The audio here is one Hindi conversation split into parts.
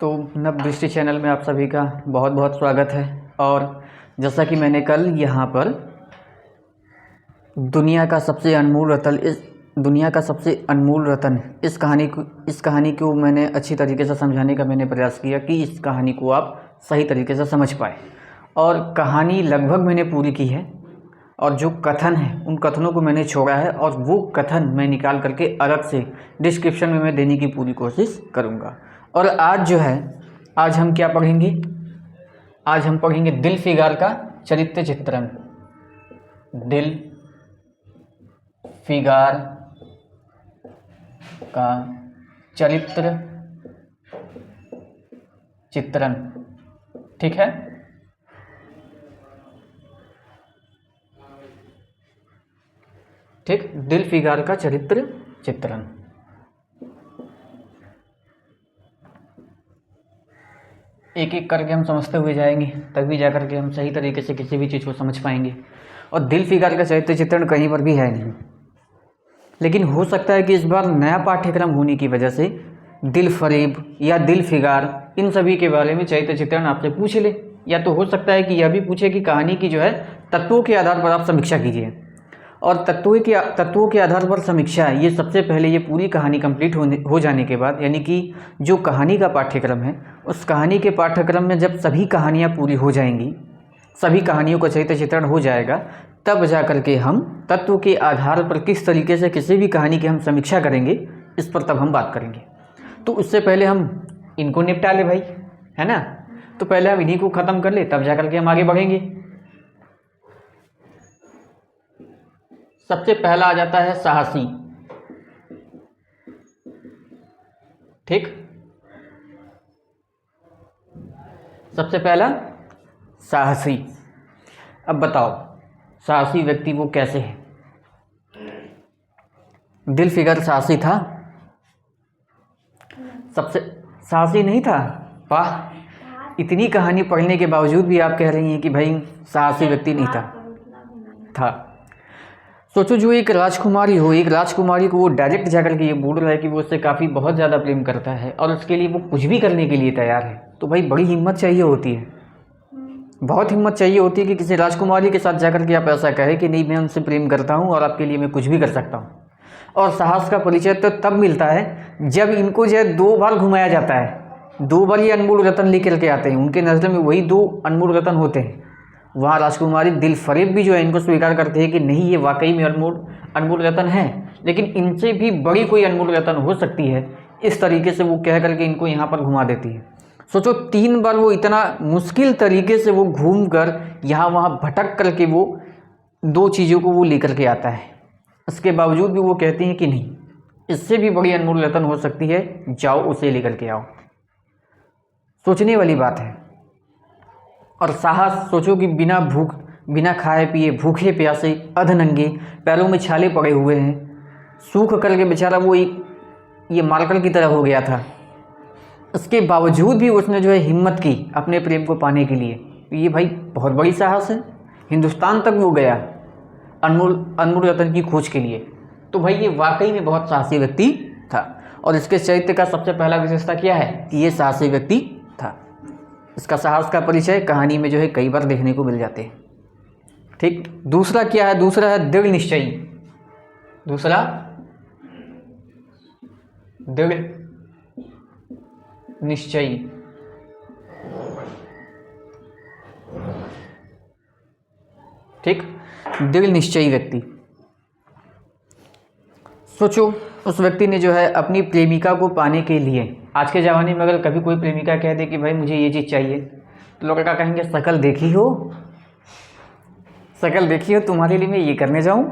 तो नव दृष्टि चैनल में आप सभी का बहुत बहुत स्वागत है। और जैसा कि मैंने कल यहाँ पर दुनिया का सबसे अनमोल रतन इस कहानी को मैंने अच्छी तरीके से समझाने का मैंने प्रयास किया कि इस कहानी को आप सही तरीके से समझ पाए। और कहानी लगभग मैंने पूरी की है और जो कथन है उन कथनों को मैंने छोड़ा है और वो कथन मैं निकाल करके अलग से डिस्क्रिप्शन में मैं देने की पूरी कोशिश करूँगा। और आज हम क्या पढ़ेंगे? आज हम पढ़ेंगे दिल फिगार का चरित्र चित्रण। दिल फिगार का चरित्र चित्रण, ठीक है। ठीक, दिल फिगार का चरित्र चित्रण। एक एक करके हम समझते हुए जाएंगे, तभी जा करके हम सही तरीके से किसी भी चीज़ को समझ पाएंगे। और दिल फिगार का चरित्र चित्रण कहीं पर भी है नहीं, लेकिन हो सकता है कि इस बार नया पाठ्यक्रम होने की वजह से दिल फरेब या दिल फिगार इन सभी के बारे में चरित्र चित्रण आपसे पूछ ले, या तो हो सकता है कि यह भी पूछे कि कहानी की जो है तत्वों के आधार पर आप समीक्षा कीजिए। और तत्वों के आधार पर समीक्षा, ये सबसे पहले ये पूरी कहानी कंप्लीट हो जाने के बाद, यानी कि जो कहानी का पाठ्यक्रम है उस कहानी के पाठ्यक्रम में जब सभी कहानियाँ पूरी हो जाएंगी, सभी कहानियों का चरित्र चित्रण हो जाएगा, तब जा करके हम तत्व के आधार पर किस तरीके से किसी भी कहानी की हम समीक्षा करेंगे, इस पर तब हम बात करेंगे। तो उससे पहले हम इनको निपटा ले भाई, है ना। तो पहले हम इन्हीं को ख़त्म कर ले, तब जा करके हम आगे बढ़ेंगे। सबसे पहला आ जाता है साहसी। ठीक, सबसे पहला साहसी। अब बताओ साहसी व्यक्ति वो कैसे है? दिल फिगर साहसी था? सबसे साहसी नहीं था? वाह, इतनी कहानी पढ़ने के बावजूद भी आप कह रही हैं कि भाई साहसी व्यक्ति नहीं था। सोचो, जो एक राजकुमारी हो, एक राजकुमारी को वो डायरेक्ट जाकर के ये बोल रहा है कि वो उससे काफ़ी बहुत ज़्यादा प्रेम करता है और उसके लिए वो कुछ भी करने के लिए तैयार है, तो भाई बड़ी हिम्मत चाहिए होती है, बहुत हिम्मत चाहिए होती है कि किसी राजकुमारी के साथ जाकर के आप ऐसा कहें कि नहीं, मैं उनसे प्रेम करता हूँ और आपके लिए मैं कुछ भी कर सकता हूँ। और साहस का परिचय तो तब मिलता है जब इनको जो है 2 बार घुमाया जाता है। 2 बार ये अनमोल रतन लेकर के आते हैं, उनके नज़र में वही 2 अनमोल रतन होते हैं। वहाँ राजकुमारी दिल फरेब भी जो है इनको स्वीकार करते हैं कि नहीं, ये वाकई में अनमोल रतन है, लेकिन इनसे भी बड़ी कोई अनमोल रतन हो सकती है। इस तरीके से वो कह करके इनको यहाँ पर घुमा देती है। सोचो, 3 बार वो इतना मुश्किल तरीके से वो घूम कर यहाँ वहाँ भटक करके वो 2 चीज़ों को वो लेकर के आता है। इसके बावजूद भी वो कहती हैं कि नहीं, इससे भी बड़ी अनमोल रतन हो सकती है, जाओ उसे लेकर के आओ। सोचने वाली बात है। और साहस, सोचो कि बिना खाए पिए, भूखे प्यासे, अधनंगे, पैरों में छाले पड़े हुए हैं, सूख करके बेचारा वो ये मार्कर की तरह हो गया था। इसके बावजूद भी उसने जो है हिम्मत की अपने प्रेम को पाने के लिए। ये भाई बहुत बड़ी साहस है। हिंदुस्तान तक वो गया अनमोल रतन की खोज के लिए। तो भाई ये वाकई में बहुत साहसी व्यक्ति था। और इसके चरित्र का सबसे पहला विशेषता क्या है कि ये साहसी व्यक्ति था। इसका साहस का परिचय कहानी में जो है कई बार देखने को मिल जाते हैं। ठीक, दूसरा क्या है? दूसरा है दृढ़ निश्चयी। दूसरा दृढ़ निश्चयी। ठीक, दृढ़ निश्चयी व्यक्ति। सोचो, उस व्यक्ति ने जो है अपनी प्रेमिका को पाने के लिए, आज के ज़माने में अगर कभी कोई प्रेमिका कह दे कि भाई मुझे ये चीज़ चाहिए, तो लोग क्या कहेंगे? शकल देखी हो, शकल देखी हो, तुम्हारे लिए मैं ये करने जाऊँ।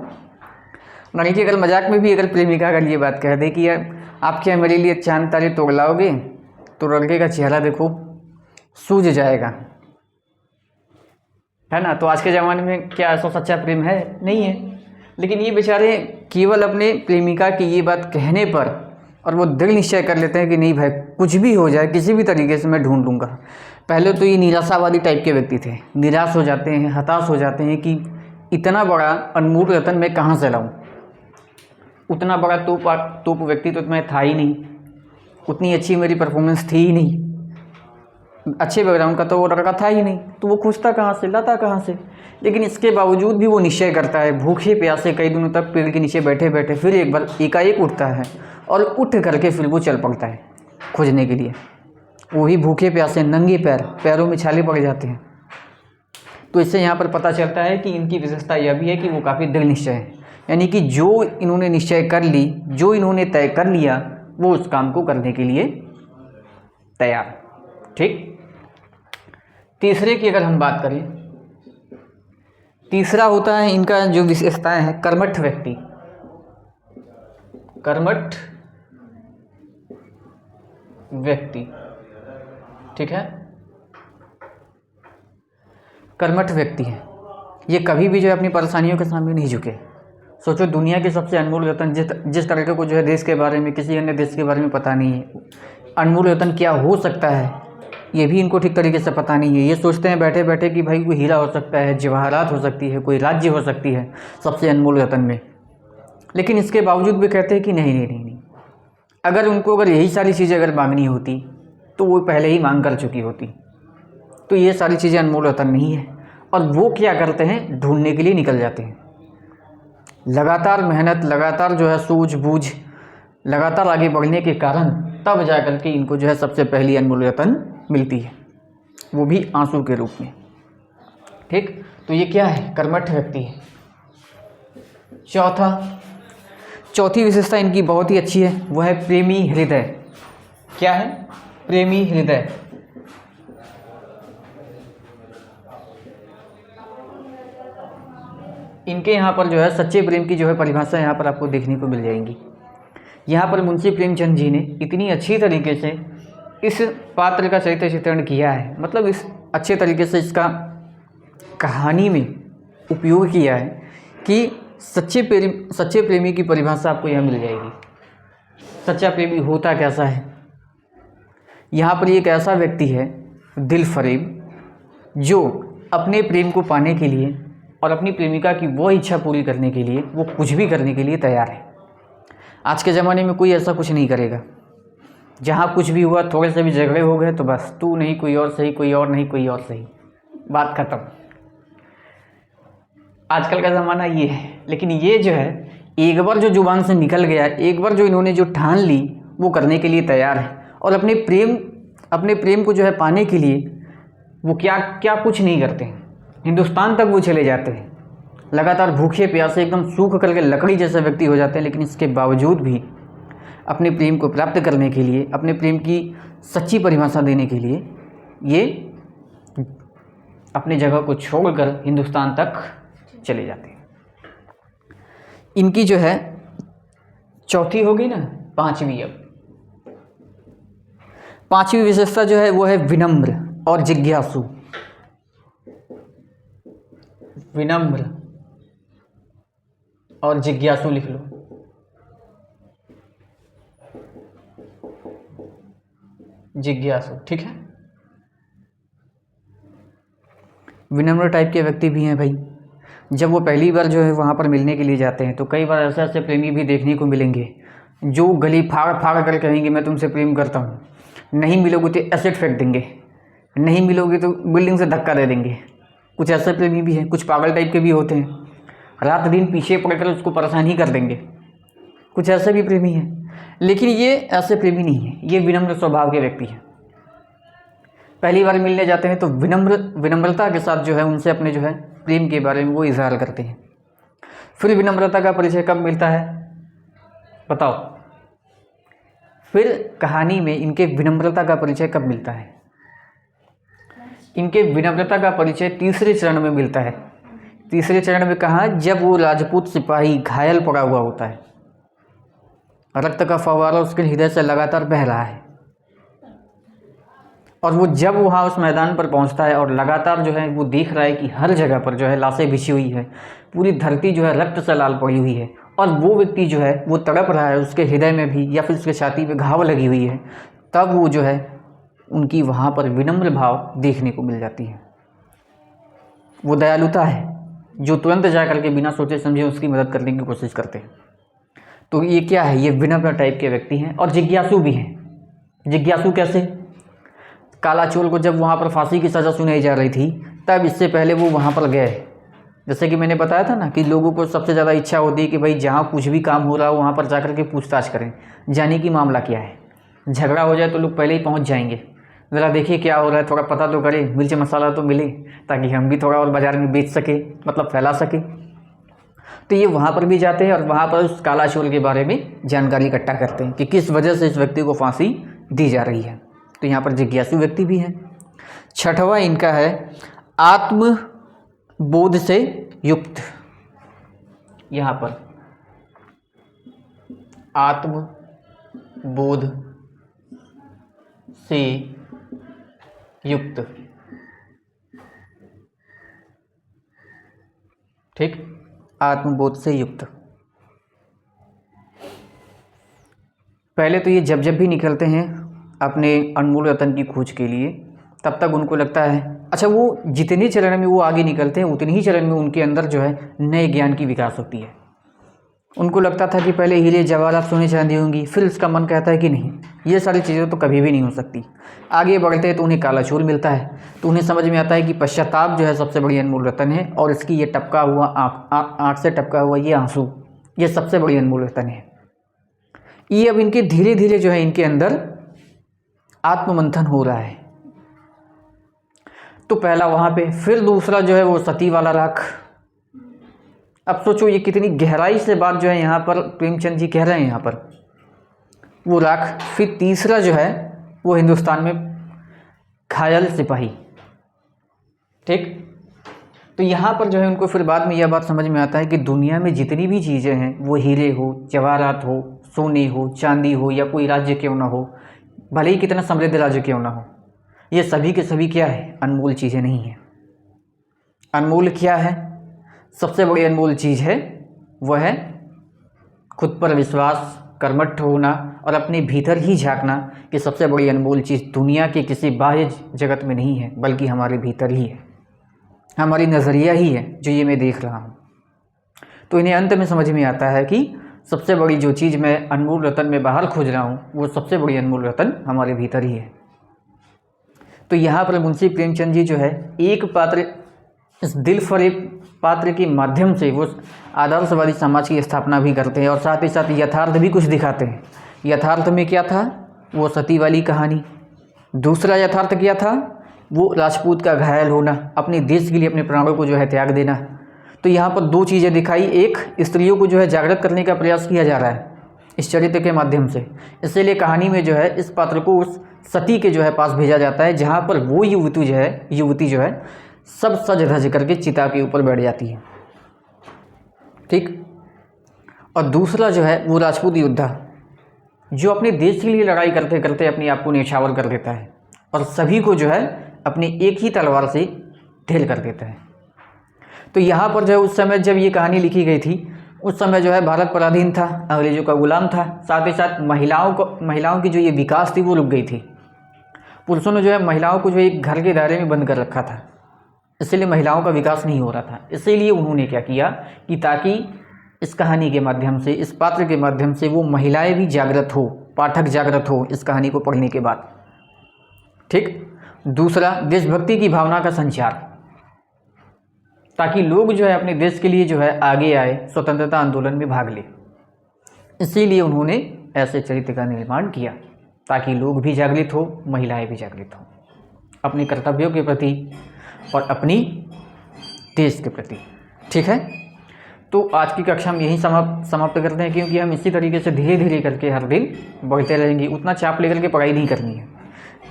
नहीं कि अगर मजाक में भी अगर प्रेमिका अगर ये बात कह दे कि यार आप क्या मेरे लिए चांद तारे तोड़ लाओगे, तो लड़के का चेहरा देखो सूझ जाएगा, है ना। तो आज के ज़माने में क्या ऐसा सच्चा प्रेम है? नहीं है। लेकिन ये बेचारे केवल अपने प्रेमिका की ये बात कहने पर और वो दृढ़ निश्चय कर लेते हैं कि नहीं भाई, कुछ भी हो जाए, किसी भी तरीके से मैं ढूंढ लूँगा। पहले तो ये निराशावादी टाइप के व्यक्ति थे, निराश हो जाते हैं, हताश हो जाते हैं कि इतना बड़ा अनमोल रतन मैं कहाँ से लाऊं। उतना बड़ा तोप व्यक्ति तो मैं था ही नहीं, उतनी अच्छी मेरी परफॉर्मेंस थी ही नहीं, अच्छे बैकग्राउंड का तो वो लड़का था ही नहीं, तो वो खोजता कहाँ से, लाता कहाँ से। लेकिन इसके बावजूद भी वो निश्चय करता है, भूखे प्यासे कई दिनों तक पेड़ के नीचे बैठे बैठे फिर एक बार एकाएक उठता है और उठ करके फिर वो चल पड़ता है खोजने के लिए। वो भी भूखे प्यासे, नंगे पैर, पैरों में छाले पड़ जाते हैं। तो इससे यहाँ पर पता चलता है कि इनकी विशेषता यह भी है कि वो काफ़ी दृढ़ निश्चय है, यानी कि जो इन्होंने निश्चय कर ली, जो इन्होंने तय कर लिया, वो उस काम को करने के लिए तैयार। ठीक। तीसरे की अगर हम बात करें, तीसरा होता है इनका जो विशेषताएं हैं, कर्मठ व्यक्ति। कर्मठ व्यक्ति, ठीक है, कर्मठ व्यक्ति है। ये कभी भी जो है अपनी परेशानियों के सामने नहीं झुके। सोचो, दुनिया के सबसे अनमोल रत्न, जिस तरीके को जो है देश के बारे में, किसी अन्य देश के बारे में पता नहीं है, अनमोल रत्न क्या हो सकता है ये भी इनको ठीक तरीके से पता नहीं है। ये सोचते हैं बैठे बैठे कि भाई कोई हीरा हो सकता है, जवाहरात हो सकती है, कोई राज्य हो सकती है सबसे अनमोल रत्न में। लेकिन इसके बावजूद भी कहते हैं कि नहीं नहीं नहीं नहीं, अगर यही सारी चीज़ें अगर मांगनी होती तो वो पहले ही मांग कर चुकी होती। तो ये सारी चीज़ें अनमोल रत्न नहीं है। और वो क्या करते हैं, ढूंढने के लिए निकल जाते हैं। लगातार मेहनत, लगातार जो है सूझबूझ, लगातार आगे बढ़ने के कारण तब जा कर के इनको जो है सबसे पहली अनमोल रत्न मिलती है, वो भी आंसू के रूप में। ठीक। तो ये क्या है, कर्मठ व्यक्ति है। चौथी विशेषता इनकी बहुत ही अच्छी है, वह है प्रेमी हृदय। क्या है, प्रेमी हृदय। इनके यहाँ पर जो है सच्चे प्रेम की जो है परिभाषा यहाँ पर आपको देखने को मिल जाएंगी। यहाँ पर मुंशी प्रेमचंद जी ने इतनी अच्छी तरीके से इस पात्र का चरित्र चित्रण किया है, मतलब इस अच्छे तरीके से इसका कहानी में उपयोग किया है कि सच्चे प्रेमी की परिभाषा आपको यहाँ मिल जाएगी। सच्चा प्रेमी होता कैसा है। यहाँ पर एक ऐसा व्यक्ति है दिल फरेब, जो अपने प्रेम को पाने के लिए और अपनी प्रेमिका की वो इच्छा पूरी करने के लिए वो कुछ भी करने के लिए तैयार है। आज के ज़माने में कोई ऐसा कुछ नहीं करेगा। जहाँ कुछ भी हुआ, थोड़े से भी झगड़े हो गए तो बस तू नहीं कोई और सही, कोई और नहीं कोई और सही, बात खत्म। आजकल का ज़माना ये है। लेकिन ये जो है एक बार जो जुबान से निकल गया, एक बार जो इन्होंने जो ठान ली, वो करने के लिए तैयार है। और अपने प्रेम को जो है पाने के लिए वो क्या क्या कुछ नहीं करते हैं। हिंदुस्तान तक वो चले जाते हैं, लगातार भूखे प्यासे एकदम सूख करके लकड़ी जैसे व्यक्ति हो जाते हैं। लेकिन इसके बावजूद भी अपने प्रेम को प्राप्त करने के लिए, अपने प्रेम की सच्ची परिभाषा देने के लिए ये अपनी जगह को छोड़कर हिंदुस्तान तक चले जाते हैं। इनकी जो है चौथी होगी ना, पांचवी। अब पांचवी विशेषता जो है वो है विनम्र और जिज्ञासु। विनम्र और जिज्ञासु लिख लो। जिज्ञासु, ठीक है। विनम्र टाइप के व्यक्ति भी हैं भाई। जब वो पहली बार जो है वहाँ पर मिलने के लिए जाते हैं तो कई बार ऐसे ऐसे प्रेमी भी देखने को मिलेंगे जो गली फाड़ फाड़ कर कहेंगे मैं तुमसे प्रेम करता हूँ, नहीं मिलोगे तो एसिड फेंक देंगे, नहीं मिलोगे तो बिल्डिंग से धक्का दे देंगे। कुछ ऐसे प्रेमी भी हैं, कुछ पागल टाइप के भी होते हैं, रात दिन पीछे पड़कर उसको परेशान ही कर देंगे। कुछ ऐसे भी प्रेमी हैं, लेकिन ये ऐसे प्रेमी नहीं है, ये विनम्र स्वभाव के व्यक्ति हैं। पहली बार मिलने जाते हैं तो विनम्रता के साथ जो है उनसे अपने जो है प्रेम के बारे में वो इजहार करते हैं। फिर विनम्रता का परिचय कब मिलता है बताओ? फिर कहानी में इनके विनम्रता का परिचय कब मिलता है? इनके विनम्रता का परिचय तीसरे चरण में मिलता है। तीसरे चरण में कहा, जब वो राजपूत सिपाही घायल पड़ा हुआ होता है, रक्त का फव्वारा उसके हृदय से लगातार बह रहा है, और वो जब वहाँ उस मैदान पर पहुँचता है और लगातार जो है वो देख रहा है कि हर जगह पर जो है लाशें बिछी हुई है, पूरी धरती जो है रक्त से लाल पड़ी हुई है, और वो व्यक्ति जो है वो तड़प रहा है, उसके हृदय में भी या फिर उसके छाती पे घाव लगी हुई है, तब वो जो है उनकी वहाँ पर विनम्र भाव देखने को मिल जाती है। वो दयालुता है जो तुरंत जा करके बिना सोचे समझे उसकी मदद करने की कोशिश करते हैं। तो ये क्या है? ये विनम्र टाइप के व्यक्ति हैं और जिज्ञासु भी हैं। जिज्ञासु कैसे? काला चोर को जब वहाँ पर फांसी की सज़ा सुनाई जा रही थी, तब इससे पहले वो वहाँ पर गए। जैसे कि मैंने बताया था ना कि लोगों को सबसे ज़्यादा इच्छा होती है कि भाई जहाँ कुछ भी काम हो रहा हो वहाँ पर जाकर के पूछताछ करें, जाने की मामला क्या है। झगड़ा हो जाए तो लोग पहले ही पहुँच जाएंगे, ज़रा देखिए क्या हो रहा है, थोड़ा पता तो करें, मिर्च मसाला तो मिले, ताकि हम भी थोड़ा और बाज़ार में बेच सके, मतलब फैला सके। तो ये वहाँ पर भी जाते हैं और वहाँ पर उस काला चोर के बारे में जानकारी इकट्ठा करते हैं कि किस वजह से इस व्यक्ति को फांसी दी जा रही है। तो यहाँ पर जिज्ञासु व्यक्ति भी हैं। छठवां इनका है आत्मबोध से युक्त। यहाँ पर आत्मबोध से युक्त, ठीक, आत्मबोध से युक्त। पहले तो ये जब भी निकलते हैं अपने अनमोल रतन की खोज के लिए, तब तक उनको लगता है, अच्छा, वो जितने चरण में वो आगे निकलते हैं उतनी ही चरण में उनके अंदर जो है नए ज्ञान की विकास होती है। उनको लगता था कि पहले हीरे जवाहरात सोने चांदी होंगी, फिर उसका मन कहता है कि नहीं, ये सारी चीज़ें तो कभी भी नहीं हो सकती। आगे बढ़ते हैं तो उन्हें काला चोर मिलता है, तो उन्हें समझ में आता है कि पश्चाताप जो है सबसे बड़ी अनमोल रतन है, और इसकी ये टपका हुआ आँख से टपका हुआ ये आंसू, ये सबसे बड़ी अनमोल रतन है। ये अब इनके धीरे धीरे जो है इनके अंदर आत्ममंथन हो रहा है। तो पहला वहाँ पे, फिर दूसरा जो है वो सती वाला राख। अब सोचो ये कितनी गहराई से बात जो है यहाँ पर प्रेमचंद जी कह रहे हैं, यहाँ पर वो राख। फिर तीसरा जो है वो हिंदुस्तान में घायल सिपाही, ठीक। तो यहाँ पर जो है उनको फिर बाद में यह बात समझ में आता है कि दुनिया में जितनी भी चीज़ें हैं, वो हीरे हो, जवाहरात हो, सोने हो, चांदी हो, या कोई राज्य क्यों ना हो, भले ही कितना समृद्ध राज्य क्यों ना हो, ये सभी के सभी क्या है, अनमोल चीज़ें नहीं हैं। अनमोल क्या है? सबसे बड़ी अनमोल चीज़ है वह है खुद पर विश्वास, कर्मठ होना और अपने भीतर ही झांकना कि सबसे बड़ी अनमोल चीज़ दुनिया के किसी बाह्य जगत में नहीं है, बल्कि हमारे भीतर ही है, हमारी नज़रिया ही है जो ये मैं देख रहा हूँ। तो इन्हें अंत में समझ में आता है कि सबसे बड़ी जो चीज़ मैं अनमोल रतन में बाहर खोज रहा हूँ, वो सबसे बड़ी अनमोल रतन हमारे भीतर ही है। तो यहाँ पर मुंशी प्रेमचंद जी जो है एक पात्र, इस दिल फरेब पात्र के माध्यम से वो आदर्शवादी समाज की स्थापना भी करते हैं, और साथ ही साथ यथार्थ भी कुछ दिखाते हैं। यथार्थ में क्या था? वो सती वाली कहानी। दूसरा यथार्थ क्या था? वो राजपूत का घायल होना, अपने देश के लिए अपने प्राणों को जो है त्याग देना। तो यहाँ पर दो चीज़ें दिखाई। एक, स्त्रियों को जो है जागृत करने का प्रयास किया जा रहा है इस चरित्र के माध्यम से, इसीलिए कहानी में जो है इस पात्र को उस सती के जो है पास भेजा जाता है, जहाँ पर वो युवती जो है सब सज धज करके चिता के ऊपर बैठ जाती है, ठीक। और दूसरा जो है वो राजपूत योद्धा जो अपने देश के लिए लड़ाई करते करते अपने आप को न्यौछावर कर देता है और सभी को जो है अपने एक ही तलवार से ढेल कर देता है। तो यहाँ पर जो है उस समय जब ये कहानी लिखी गई थी, उस समय जो है भारत पराधीन था, अंग्रेजों का गुलाम था। साथ ही साथ महिलाओं की जो ये विकास थी वो रुक गई थी। पुरुषों ने जो है महिलाओं को जो एक घर के दायरे में बंद कर रखा था, इसलिए महिलाओं का विकास नहीं हो रहा था। इसीलिए उन्होंने क्या किया कि ताकि इस कहानी के माध्यम से, इस पात्र के माध्यम से वो महिलाएं भी जागृत हो, पाठक जागृत हो इस कहानी को पढ़ने के बाद, ठीक। दूसरा, देशभक्ति की भावना का संचार, ताकि लोग जो है अपने देश के लिए जो है आगे आए, स्वतंत्रता आंदोलन में भाग ले। इसीलिए उन्होंने ऐसे चरित्र का निर्माण किया ताकि लोग भी जागृत हो, महिलाएं भी जागृत हो अपने कर्तव्यों के प्रति और अपनी देश के प्रति, ठीक है। तो आज की कक्षा हम यहीं समाप्त करते हैं, क्योंकि हम इसी तरीके से धीरे धीरे करके हर दिन बढ़ते रहेंगे। उतना चाप लेकर के पढ़ाई नहीं करनी है,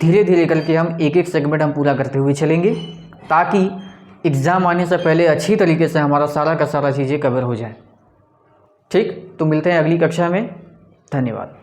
धीरे धीरे करके हम एक एक सेगमेंट हम पूरा करते हुए चलेंगे, ताकि एग्ज़ाम आने से पहले अच्छी तरीके से हमारा सारा का सारा चीज़ें कवर हो जाए, ठीक। तो मिलते हैं अगली कक्षा में। धन्यवाद।